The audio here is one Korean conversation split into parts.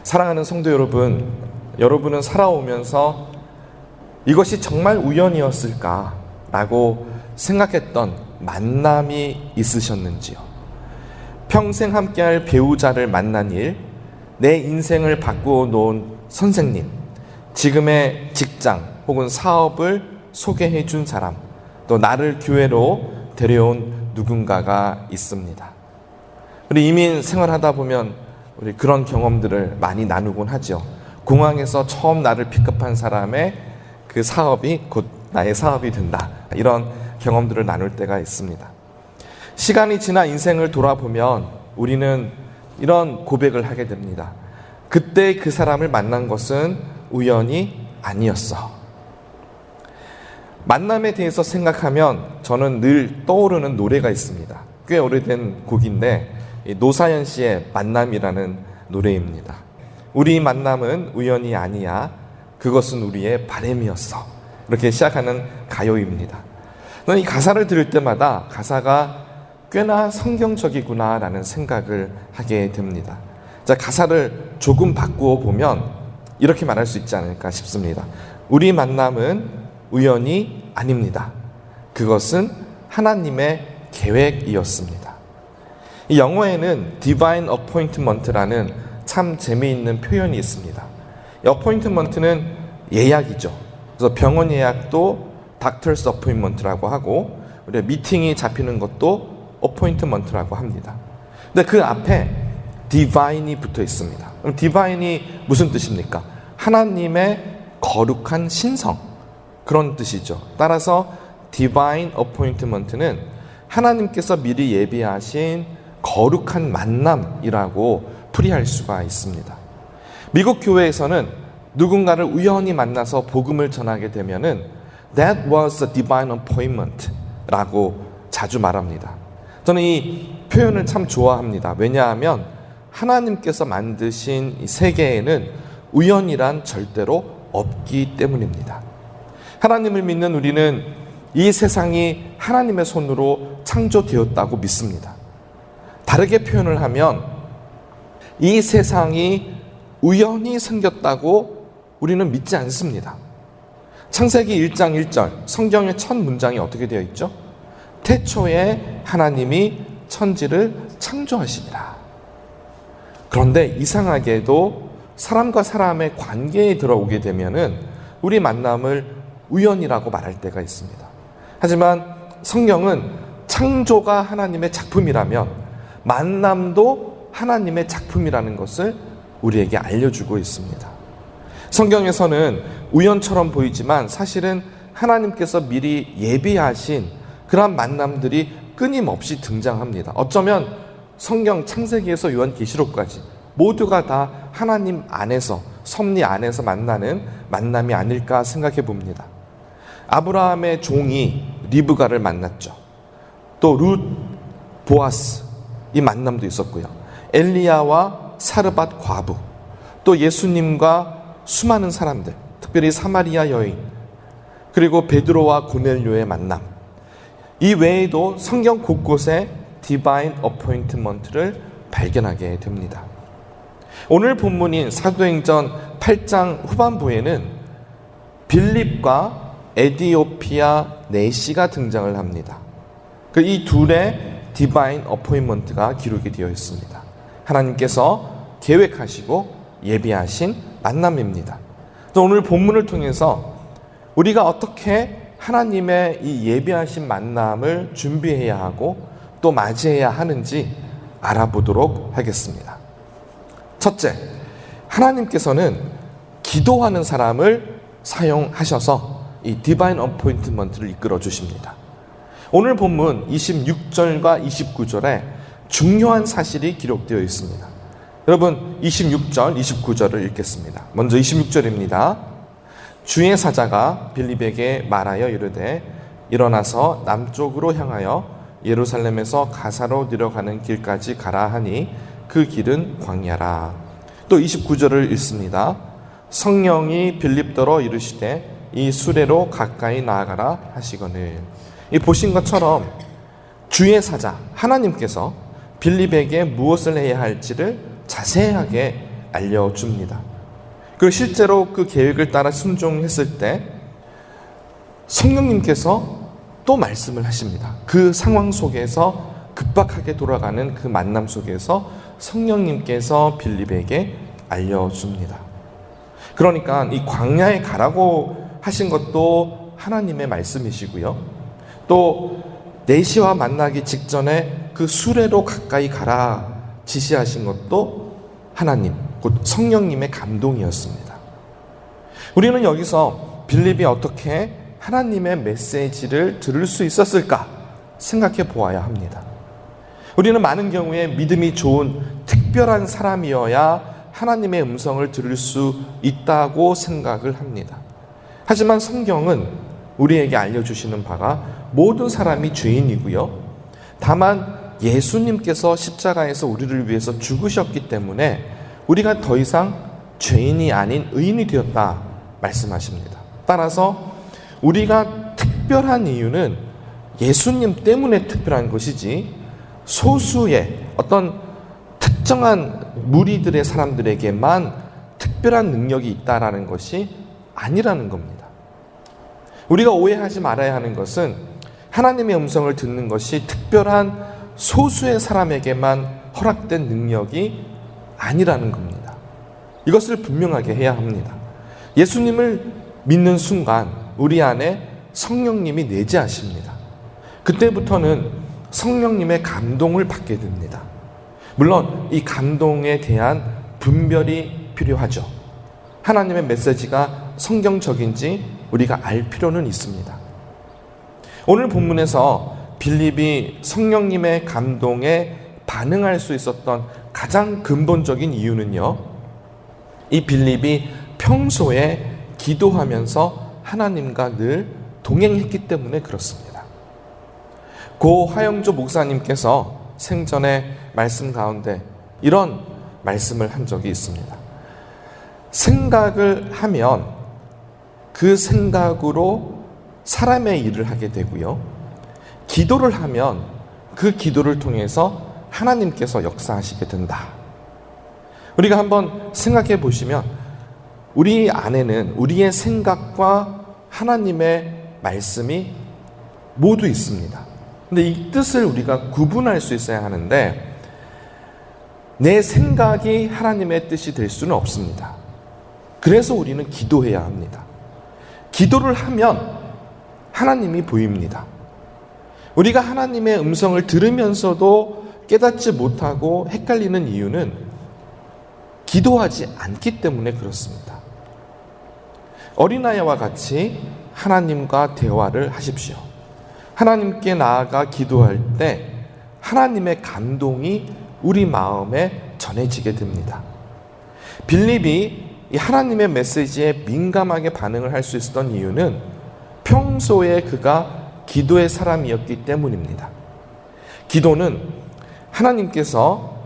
사랑하는 성도 여러분, 여러분은 살아오면서 이것이 정말 우연이었을까? 라고 생각했던 만남이 있으셨는지요? 평생 함께할 배우자를 만난 일, 내 인생을 바꾸어 놓은 선생님, 지금의 직장 혹은 사업을 소개해 준 사람, 또 나를 교회로 데려온 누군가가 있습니다. 우리 이민 생활하다 보면 우리 그런 경험들을 많이 나누곤 하죠. 공항에서 처음 나를 픽업한 사람의 그 사업이 곧 나의 사업이 된다. 이런 경험들을 나눌 때가 있습니다. 시간이 지나 인생을 돌아보면 우리는 이런 고백을 하게 됩니다. 그때 그 사람을 만난 것은 우연이 아니었어. 만남에 대해서 생각하면 저는 늘 떠오르는 노래가 있습니다. 꽤 오래된 곡인데 노사연 씨의 만남이라는 노래입니다. 우리 만남은 우연이 아니야. 그것은 우리의 바람이었어. 이렇게 시작하는 가요입니다. 저는 이 가사를 들을 때마다 가사가 꽤나 성경적이구나 라는 생각을 하게 됩니다. 자, 가사를 조금 바꾸어 보면 이렇게 말할 수 있지 않을까 싶습니다. 우리 만남은 우연이 아닙니다. 그것은 하나님의 계획이었습니다. 이 영어에는 divine appointment라는 참 재미있는 표현이 있습니다. 이 appointment는 예약이죠. 그래서 병원 예약도 doctor's appointment라고 하고 우리가 미팅이 잡히는 것도 appointment라고 합니다. 근데 그 앞에 divine이 붙어 있습니다. 그럼 divine이 무슨 뜻입니까? 하나님의 거룩한 신성, 그런 뜻이죠. 따라서 divine appointment는 하나님께서 미리 예비하신 거룩한 만남이라고 풀이할 수가 있습니다. 미국 교회에서는 누군가를 우연히 만나서 복음을 전하게 되면은 That was a divine appointment 라고 자주 말합니다. 저는 이 표현을 참 좋아합니다. 왜냐하면 하나님께서 만드신 이 세계에는 우연이란 절대로 없기 때문입니다. 하나님을 믿는 우리는 이 세상이 하나님의 손으로 창조되었다고 믿습니다. 다르게 표현을 하면 이 세상이 우연히 생겼다고 우리는 믿지 않습니다. 창세기 1장 1절 성경의 첫 문장이 어떻게 되어 있죠? 태초에 하나님이 천지를 창조하시니라. 그런데 이상하게도 사람과 사람의 관계에 들어오게 되면은 우리 만남을 우연이라고 말할 때가 있습니다. 하지만 성경은 창조가 하나님의 작품이라면 만남도 하나님의 작품이라는 것을 우리에게 알려주고 있습니다. 성경에서는 우연처럼 보이지만 사실은 하나님께서 미리 예비하신 그런 만남들이 끊임없이 등장합니다. 어쩌면 성경 창세기에서 요한계시록까지 모두가 다 하나님 안에서, 섭리 안에서 만나는 만남이 아닐까 생각해 봅니다. 아브라함의 종이 리브가를 만났죠. 또 룻, 보아스 이 만남도 있었고요. 엘리야와 사르밧 과부, 또 예수님과 수많은 사람들, 특별히 사마리아 여인, 그리고 베드로와 고넬료의 만남. 이 외에도 성경 곳곳에 디바인 어포인트먼트를 발견하게 됩니다. 오늘 본문인 사도행전 8장 후반부에는 빌립과 에디오피아 네시가 등장을 합니다. 이 둘의 디바인 어포인먼트가 기록이 되어 있습니다. 하나님께서 계획하시고 예비하신 만남입니다. 오늘 본문을 통해서 우리가 어떻게 하나님의 이 예비하신 만남을 준비해야 하고 또 맞이해야 하는지 알아보도록 하겠습니다. 첫째, 하나님께서는 기도하는 사람을 사용하셔서 이 디바인 어포인트먼트를 이끌어 주십니다. 오늘 본문 26절과 29절에 중요한 사실이 기록되어 있습니다. 여러분 26절, 29절을 읽겠습니다. 먼저 26절입니다. 주의 사자가 빌립에게 말하여 이르되 일어나서 남쪽으로 향하여 예루살렘에서 가사로 내려가는 길까지 가라 하니 그 길은 광야라. 또 29절을 읽습니다. 성령이 빌립더러 이르시되 이 수레로 가까이 나아가라 하시거늘. 이 보신 것처럼 주의 사자 하나님께서 빌립에게 무엇을 해야 할지를 자세하게 알려줍니다. 그리고 실제로 그 계획을 따라 순종했을 때 성령님께서 또 말씀을 하십니다. 그 상황 속에서 급박하게 돌아가는 그 만남 속에서 성령님께서 빌립에게 알려줍니다. 그러니까 이 광야에 가라고 하신 것도 하나님의 말씀이시고요. 또 4시와 만나기 직전에 그 수레로 가까이 가라 지시하신 것도 하나님, 곧 성령님의 감동이었습니다. 우리는 여기서 빌립이 어떻게 하나님의 메시지를 들을 수 있었을까 생각해 보아야 합니다. 우리는 많은 경우에 믿음이 좋은 특별한 사람이어야 하나님의 음성을 들을 수 있다고 생각을 합니다. 하지만 성경은 우리에게 알려주시는 바가 모든 사람이 죄인이고요. 다만 예수님께서 십자가에서 우리를 위해서 죽으셨기 때문에 우리가 더 이상 죄인이 아닌 의인이 되었다 말씀하십니다. 따라서 우리가 특별한 이유는 예수님 때문에 특별한 것이지 소수의 어떤 특정한 무리들의 사람들에게만 특별한 능력이 있다라는 것이 아니라는 겁니다. 우리가 오해하지 말아야 하는 것은 하나님의 음성을 듣는 것이 특별한 소수의 사람에게만 허락된 능력이 아니라는 겁니다. 이것을 분명하게 해야 합니다. 예수님을 믿는 순간 우리 안에 성령님이 내재하십니다. 그때부터는 성령님의 감동을 받게 됩니다. 물론 이 감동에 대한 분별이 필요하죠. 하나님의 메시지가 성경적인지 우리가 알 필요는 있습니다. 오늘 본문에서 빌립이 성령님의 감동에 반응할 수 있었던 가장 근본적인 이유는요, 이 빌립이 평소에 기도하면서 하나님과 늘 동행했기 때문에 그렇습니다. 고 화영조 목사님께서 생전의 말씀 가운데 이런 말씀을 한 적이 있습니다. 생각을 하면 그 생각으로 사람의 일을 하게 되고요. 기도를 하면 그 기도를 통해서 하나님께서 역사하시게 된다. 우리가 한번 생각해 보시면 우리 안에는 우리의 생각과 하나님의 말씀이 모두 있습니다. 근데 이 뜻을 우리가 구분할 수 있어야 하는데 내 생각이 하나님의 뜻이 될 수는 없습니다. 그래서 우리는 기도해야 합니다. 기도를 하면 하나님이 보입니다. 우리가 하나님의 음성을 들으면서도 깨닫지 못하고 헷갈리는 이유는 기도하지 않기 때문에 그렇습니다. 어린아이와 같이 하나님과 대화를 하십시오. 하나님께 나아가 기도할 때 하나님의 감동이 우리 마음에 전해지게 됩니다. 빌립이 이 하나님의 메시지에 민감하게 반응을 할 수 있었던 이유는 평소에 그가 기도의 사람이었기 때문입니다. 기도는 하나님께서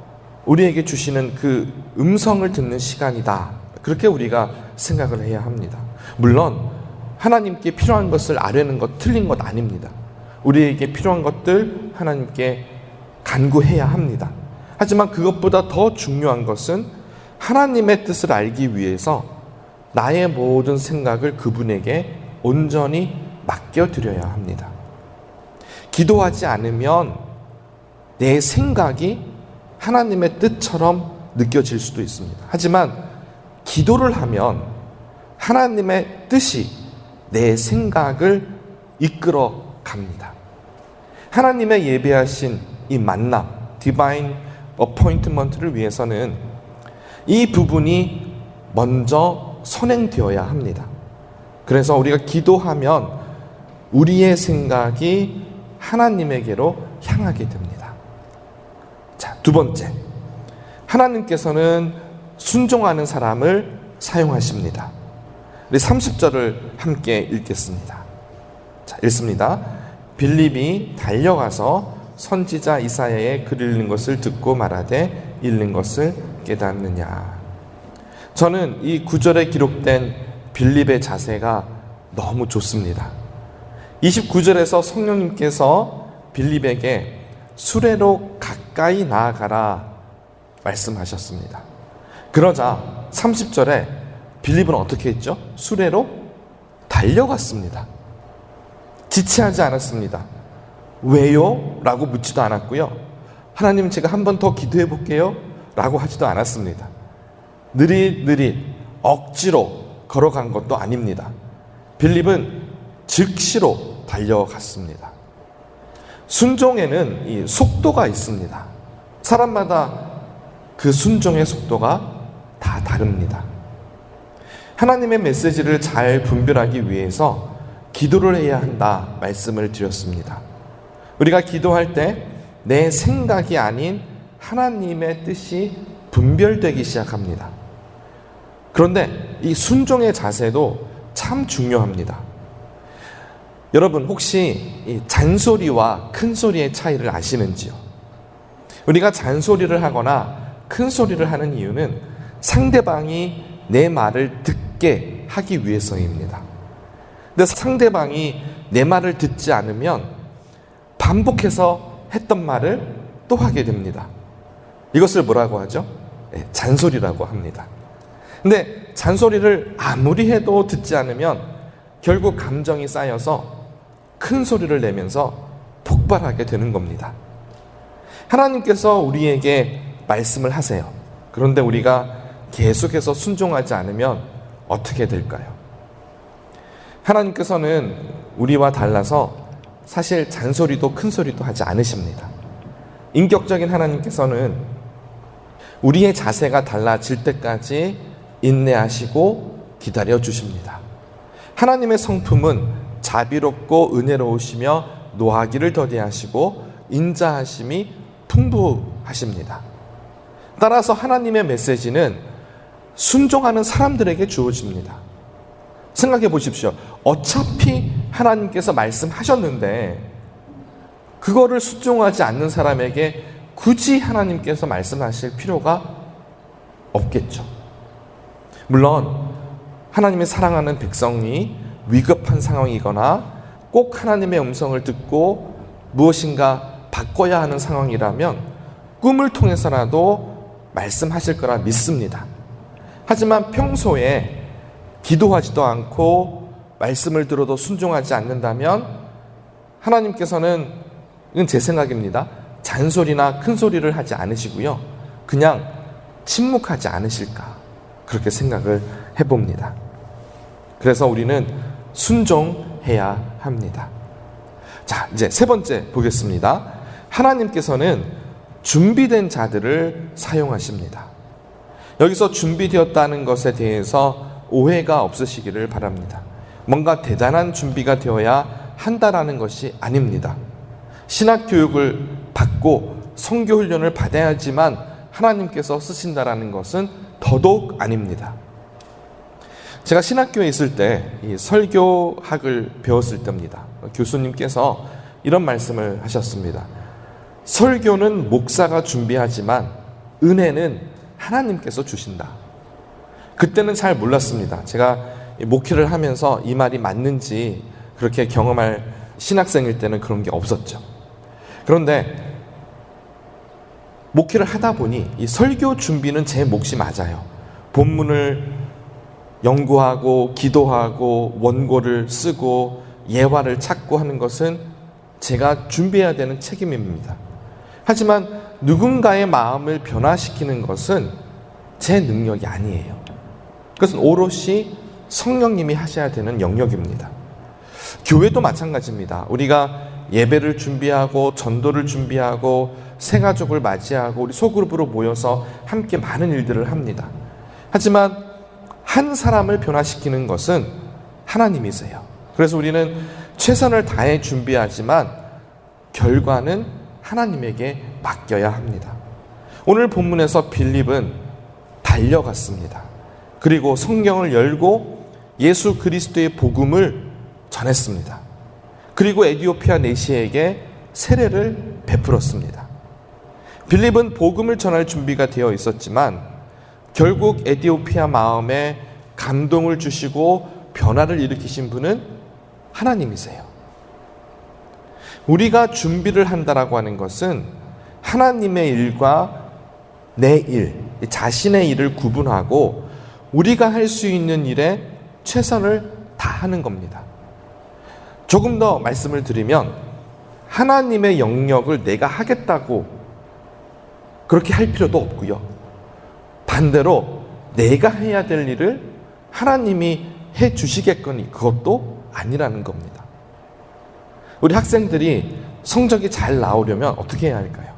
우리에게 주시는 그 음성을 듣는 시간이다. 그렇게 우리가 생각을 해야 합니다. 물론 하나님께 필요한 것을 아뢰는 것 틀린 것 아닙니다. 우리에게 필요한 것들 하나님께 간구해야 합니다. 하지만 그것보다 더 중요한 것은 하나님의 뜻을 알기 위해서 나의 모든 생각을 그분에게 온전히 맡겨드려야 합니다. 기도하지 않으면 내 생각이 하나님의 뜻처럼 느껴질 수도 있습니다. 하지만 기도를 하면 하나님의 뜻이 내 생각을 이끌어 갑니다. 하나님의 예배하신 이 만남, 디바인 어포인트먼트를 위해서는 이 부분이 먼저 선행되어야 합니다. 그래서 우리가 기도하면 우리의 생각이 하나님에게로 향하게 됩니다. 자, 두 번째. 하나님께서는 순종하는 사람을 사용하십니다. 우리 30절을 함께 읽겠습니다. 자, 읽습니다. 빌립이 달려가서 선지자 이사야의 글 읽는 것을 듣고 말하되 읽는 것을 깨닫느냐. 저는 이 구절에 기록된 빌립의 자세가 너무 좋습니다. 29절에서 성령님께서 빌립에게 수레로 가까이 나아가라 말씀하셨습니다. 그러자 30절에 빌립은 어떻게 했죠? 수레로 달려갔습니다. 지체하지 않았습니다. 왜요? 라고 묻지도 않았고요. 하나님, 제가 한 번 더 기도해 볼게요 라고 하지도 않았습니다. 느릿느릿 억지로 걸어간 것도 아닙니다. 빌립은 즉시로 달려갔습니다. 순종에는 이 속도가 있습니다. 사람마다 그 순종의 속도가 다 다릅니다. 하나님의 메시지를 잘 분별하기 위해서 기도를 해야 한다 말씀을 드렸습니다. 우리가 기도할 때 내 생각이 아닌 하나님의 뜻이 분별되기 시작합니다. 그런데 이 순종의 자세도 참 중요합니다. 여러분, 혹시 이 잔소리와 큰 소리의 차이를 아시는지요? 우리가 잔소리를 하거나 큰 소리를 하는 이유는 상대방이 내 말을 듣게 하기 위해서입니다. 근데 상대방이 내 말을 듣지 않으면 반복해서 했던 말을 또 하게 됩니다. 이것을 뭐라고 하죠? 잔소리라고 합니다. 근데 잔소리를 아무리 해도 듣지 않으면 결국 감정이 쌓여서 큰 소리를 내면서 폭발하게 되는 겁니다. 하나님께서 우리에게 말씀을 하세요. 그런데 우리가 계속해서 순종하지 않으면 어떻게 될까요? 하나님께서는 우리와 달라서 사실 잔소리도 큰 소리도 하지 않으십니다. 인격적인 하나님께서는 우리의 자세가 달라질 때까지 인내하시고 기다려 주십니다. 하나님의 성품은 자비롭고 은혜로우시며 노하기를 더디하시고 인자하심이 풍부하십니다. 따라서 하나님의 메시지는 순종하는 사람들에게 주어집니다. 생각해 보십시오. 어차피 하나님께서 말씀하셨는데 그거를 순종하지 않는 사람에게 굳이 하나님께서 말씀하실 필요가 없겠죠. 물론 하나님의 사랑하는 백성이 위급한 상황이거나 꼭 하나님의 음성을 듣고 무엇인가 바꿔야 하는 상황이라면 꿈을 통해서라도 말씀하실 거라 믿습니다. 하지만 평소에 기도하지도 않고 말씀을 들어도 순종하지 않는다면 하나님께서는, 이건 제 생각입니다, 잔소리나 큰 소리를 하지 않으시고요, 그냥 침묵하지 않으실까, 그렇게 생각을 해봅니다. 그래서 우리는 순종해야 합니다. 자, 이제 세 번째 보겠습니다. 하나님께서는 준비된 자들을 사용하십니다. 여기서 준비되었다는 것에 대해서 오해가 없으시기를 바랍니다. 뭔가 대단한 준비가 되어야 한다라는 것이 아닙니다. 신학교육을 받고 선교훈련을 받아야지만 하나님께서 쓰신다라는 것은 더더욱 아닙니다. 제가 신학교에 있을 때 이 설교학을 배웠을 때입니다. 교수님께서 이런 말씀을 하셨습니다. 설교는 목사가 준비하지만 은혜는 하나님께서 주신다. 그때는 잘 몰랐습니다. 제가 목회를 하면서 이 말이 맞는지 그렇게 경험할 신학생일 때는 그런 게 없었죠. 그런데 목회를 하다 보니 이 설교 준비는 제 몫이 맞아요. 본문을 연구하고 기도하고 원고를 쓰고 예화를 찾고 하는 것은 제가 준비해야 되는 책임입니다. 하지만 누군가의 마음을 변화시키는 것은 제 능력이 아니에요. 그것은 오롯이 성령님이 하셔야 되는 영역입니다. 교회도 마찬가지입니다. 우리가 예배를 준비하고 전도를 준비하고 새가족을 맞이하고 우리 소그룹으로 모여서 함께 많은 일들을 합니다. 하지만 한 사람을 변화시키는 것은 하나님이세요. 그래서 우리는 최선을 다해 준비하지만 결과는 하나님에게 맡겨야 합니다. 오늘 본문에서 빌립은 달려갔습니다. 그리고 성경을 열고 예수 그리스도의 복음을 전했습니다. 그리고 에디오피아 내시에게 세례를 베풀었습니다. 빌립은 복음을 전할 준비가 되어 있었지만 결국 에디오피아 마음에 감동을 주시고 변화를 일으키신 분은 하나님이세요. 우리가 준비를 한다라고 하는 것은 하나님의 일과 내 일, 자신의 일을 구분하고 우리가 할 수 있는 일에 최선을 다하는 겁니다. 조금 더 말씀을 드리면 하나님의 영역을 내가 하겠다고 그렇게 할 필요도 없고요. 반대로 내가 해야 될 일을 하나님이 해 주시겠거니 그것도 아니라는 겁니다. 우리 학생들이 성적이 잘 나오려면 어떻게 해야 할까요?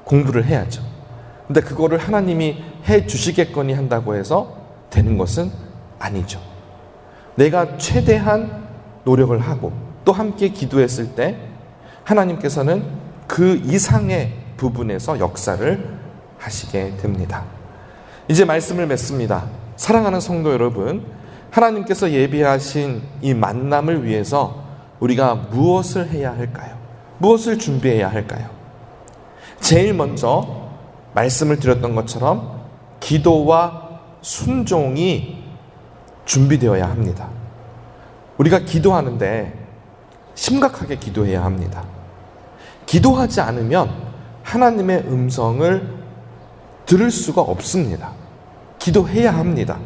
공부를 해야죠. 근데 그거를 하나님이 해 주시겠거니 한다고 해서 되는 것은 아니죠. 내가 최대한 노력을 하고 또 함께 기도했을 때 하나님께서는 그 이상의 부분에서 역사를 하시게 됩니다. 이제 말씀을 맺습니다. 사랑하는 성도 여러분, 하나님께서 예비하신 이 만남을 위해서 우리가 무엇을 해야 할까요? 무엇을 준비해야 할까요? 제일 먼저 말씀을 드렸던 것처럼 기도와 순종이 준비되어야 합니다. 우리가 기도하는데 심각하게 기도해야 합니다. 기도하지 않으면 하나님의 음성을 들을 수가 없습니다. 기도해야 합니다.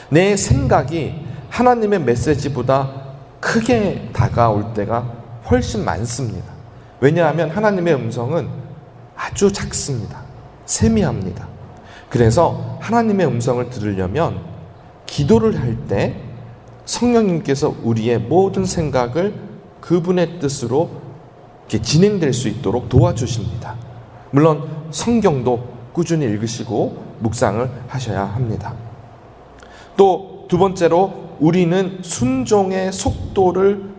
내 생각이 하나님의 메시지보다 크게 다가올 때가 훨씬 많습니다. 왜냐하면 하나님의 음성은 아주 작습니다. 세미합니다. 그래서 하나님의 음성을 들으려면 기도를 할 때 성령님께서 우리의 모든 생각을 그분의 뜻으로 이렇게 진행될 수 있도록 도와주십니다. 물론 성경도 꾸준히 읽으시고 묵상을 하셔야 합니다. 또 두 번째로 우리는 순종의 속도를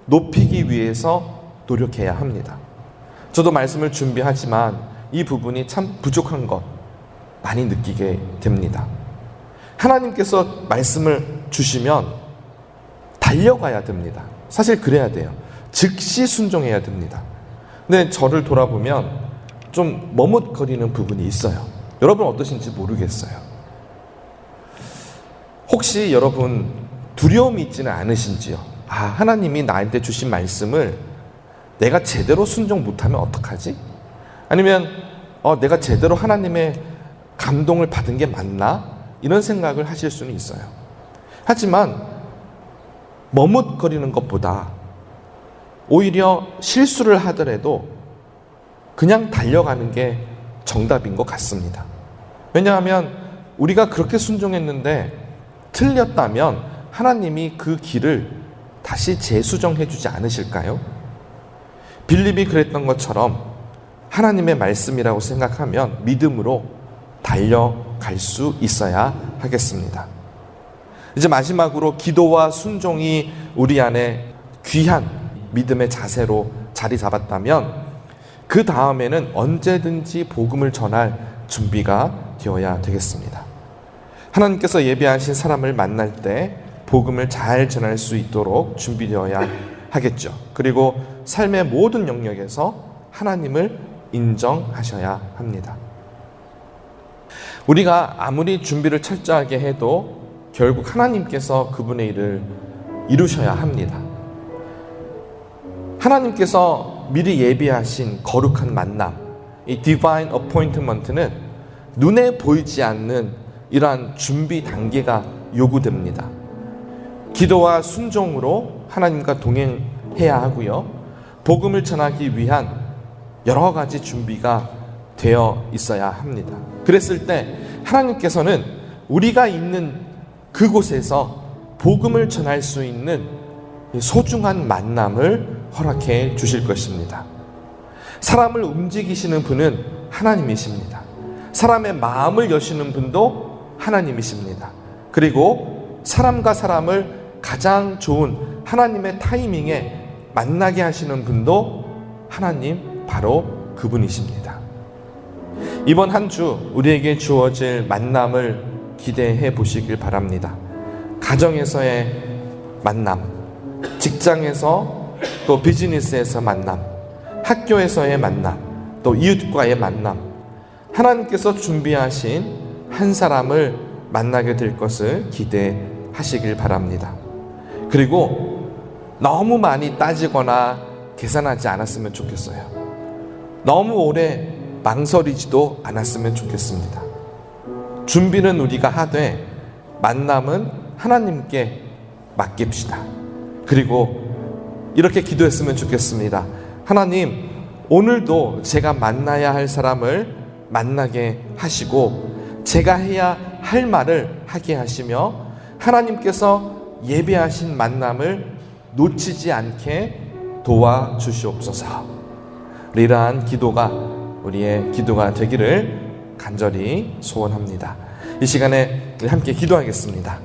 높이기 위해서 노력해야 합니다. 저도 말씀을 준비하지만 이 부분이 참 부족한 것 많이 느끼게 됩니다. 하나님께서 말씀을 주시면 달려가야 됩니다. 사실 그래야 돼요. 즉시 순종해야 됩니다. 근데 저를 돌아보면 좀 머뭇거리는 부분이 있어요. 여러분 어떠신지 모르겠어요. 혹시 여러분 두려움이 있지는 않으신지요? 하나님이 나한테 주신 말씀을 내가 제대로 순종 못하면 어떡하지? 아니면 내가 제대로 하나님의 감동을 받은 게 맞나? 이런 생각을 하실 수는 있어요. 하지만 머뭇거리는 것보다 오히려 실수를 하더라도 그냥 달려가는 게 정답인 것 같습니다. 왜냐하면 우리가 그렇게 순종했는데 틀렸다면 하나님이 그 길을 다시 재수정해 주지 않으실까요? 빌립이 그랬던 것처럼 하나님의 말씀이라고 생각하면 믿음으로 달려갈 수 있어야 하겠습니다. 이제 마지막으로 기도와 순종이 우리 안에 귀한 믿음의 자세로 자리 잡았다면 그 다음에는 언제든지 복음을 전할 준비가 되어야 되겠습니다. 하나님께서 예비하신 사람을 만날 때 복음을 잘 전할 수 있도록 준비되어야 하겠죠. 그리고 삶의 모든 영역에서 하나님을 인정하셔야 합니다. 우리가 아무리 준비를 철저하게 해도 결국 하나님께서 그분의 일을 이루셔야 합니다. 하나님께서 미리 예비하신 거룩한 만남, 이 Divine Appointment는 눈에 보이지 않는 이러한 준비 단계가 요구됩니다. 기도와 순종으로 하나님과 동행해야 하고요. 복음을 전하기 위한 여러 가지 준비가 되어 있어야 합니다. 그랬을 때 하나님께서는 우리가 있는 그곳에서 복음을 전할 수 있는 소중한 만남을 허락해 주실 것입니다. 사람을 움직이시는 분은 하나님이십니다. 사람의 마음을 여시는 분도 하나님이십니다. 그리고 사람과 사람을 가장 좋은 하나님의 타이밍에 만나게 하시는 분도 하나님 바로 그분이십니다. 이번 한 주 우리에게 주어질 만남을 기대해 보시길 바랍니다. 가정에서의 만남, 직장에서 또 비즈니스에서 만남, 학교에서의 만남, 또 이웃과의 만남, 하나님께서 준비하신 한 사람을 만나게 될 것을 기대하시길 바랍니다. 그리고 너무 많이 따지거나 계산하지 않았으면 좋겠어요. 너무 오래 망설이지도 않았으면 좋겠습니다. 준비는 우리가 하되 만남은 하나님께 맡깁시다. 그리고 이렇게 기도했으면 좋겠습니다. 하나님, 오늘도 제가 만나야 할 사람을 만나게 하시고 제가 해야 할 말을 하게 하시며 하나님께서 예배하신 만남을 놓치지 않게 도와주시옵소서. 이러한 기도가 우리의 기도가 되기를 간절히 소원합니다. 이 시간에 함께 기도하겠습니다.